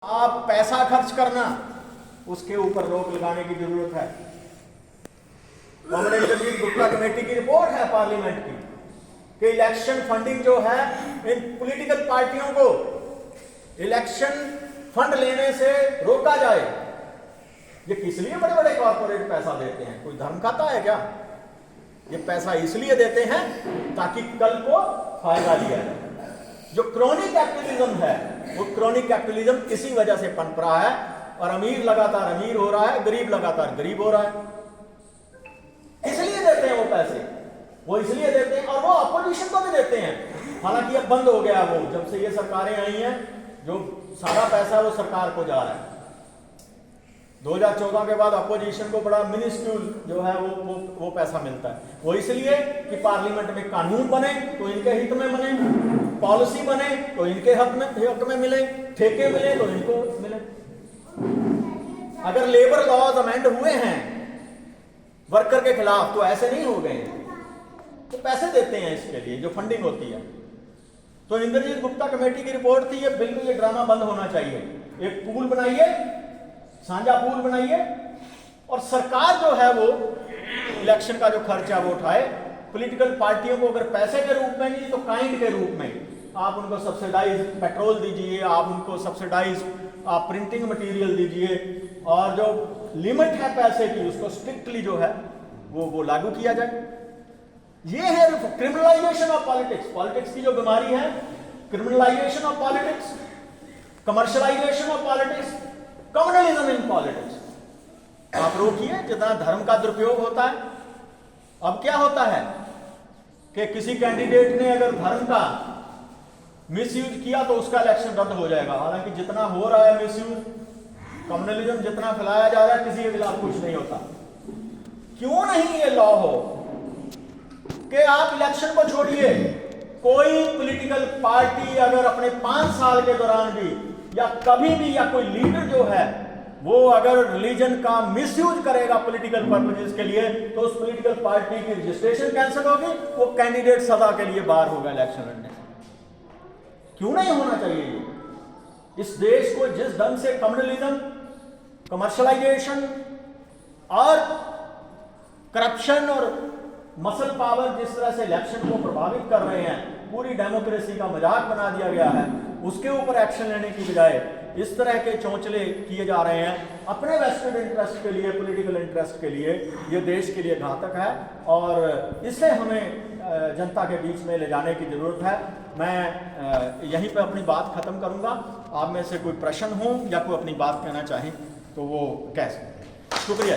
आप पैसा खर्च करना, उसके ऊपर रोक लगाने की जरूरत है। कॉमरेड इंद्रजीत गुप्ता कमेटी की रिपोर्ट है पार्लियामेंट की कि इलेक्शन फंडिंग जो है इन पॉलिटिकल पार्टियों को इलेक्शन फंड लेने से रोका जाए। ये किस लिए बड़े बड़े कॉर्पोरेट पैसा देते हैं? कोई धर्म खाता है क्या? ये पैसा इसलिए देते हैं ताकि कल को फायदा लिया जाए। जो क्रोनिक कैपिटलिज्म है, वो क्रोनिक कैपिटलिज्म इसी वजह से पनप रहा है और अमीर लगातार अमीर हो रहा है, गरीब लगातार गरीब हो रहा है। इसलिए देते हैं वो पैसे, वो इसलिए देते हैं और वो अपोजिशन को भी देते हैं। हालांकि अब बंद हो गया, वो जब से ये सरकारें आई हैं जो सारा पैसा वो सरकार को जा रहा है। 2014 के बाद अपोजिशन को बड़ा मिनिस्क्यूल जो है वो पैसा मिलता है। वो इसलिए कि पार्लियामेंट में कानून बने तो इनके हित में बने, पॉलिसी बने तो इनके हक में मिले, ठेके मिले तो इनको मिले। अगर लेबर लॉज अमेंड हुए हैं वर्कर के खिलाफ तो ऐसे नहीं हो गए, तो पैसे देते हैं इसके लिए जो फंडिंग होती है। तो इंद्रजीत गुप्ता कमेटी की रिपोर्ट थी, ये बिल्कुल ये ड्रामा बंद होना चाहिए। एक पूल बनाइए, साझा पूल बनाइए और सरकार जो है वो इलेक्शन का जो खर्चा वो उठाए। पॉलिटिकल पार्टियों को अगर पैसे के रूप में नहीं तो काइंड के रूप में आप उनको सब्सिडाइज पेट्रोल दीजिए, आप उनको सब्सिडाइज आप प्रिंटिंग मटेरियल दीजिए और जो लिमिट है पैसे की उसको स्ट्रिक्टली जो है वो लागू किया जाए। ये है क्रिमिनलाइजेशन ऑफ पॉलिटिक्स। पॉलिटिक्स की जो बीमारी है, criminalisation of politics, commercialisation of politics, communalism in politics. आप रोकिए जितना धर्म का दुरुपयोग होता है। अब क्या होता है कि किसी कैंडिडेट ने अगर धर्म का मिसयूज किया तो उसका इलेक्शन रद्द हो जाएगा। हालांकि जितना हो रहा है मिसयूज, कम्युनलिज्म जितना फैलाया जा रहा है, किसी के खिलाफ कुछ नहीं होता। क्यों नहीं ये लॉ हो कि आप इलेक्शन को छोड़िए, कोई पॉलिटिकल पार्टी अगर अपने 5 साल के दौरान भी या कभी भी या कोई लीडर जो है वो अगर रिलीजन का मिसयूज करेगा पॉलिटिकल पर्पसेस के लिए तो उस पॉलिटिकल पार्टी की रजिस्ट्रेशन कैंसिल होगी, वो कैंडिडेट सदा के लिए बाहर होगा इलेक्शन लड़ने से। क्यों नहीं होना चाहिए ये? इस देश को जिस ढंग से कम्युनलिज्म, कमर्शियलाइजेशन और करप्शन और मसल पावर जिस तरह से इलेक्शन को प्रभावित कर रहे हैं, पूरी डेमोक्रेसी का मजाक बना दिया गया है, उसके ऊपर एक्शन लेने की बजाय इस तरह के चौंचले किए जा रहे हैं अपने वेस्टेड इंटरेस्ट के लिए, पॉलिटिकल इंटरेस्ट के लिए। ये देश के लिए घातक है और इसे हमें जनता के बीच में ले जाने की जरूरत है। मैं यहीं पे अपनी बात खत्म करूंगा। आप में से कोई प्रश्न हो या कोई अपनी बात कहना चाहें तो वो कह सकते हैं। शुक्रिया।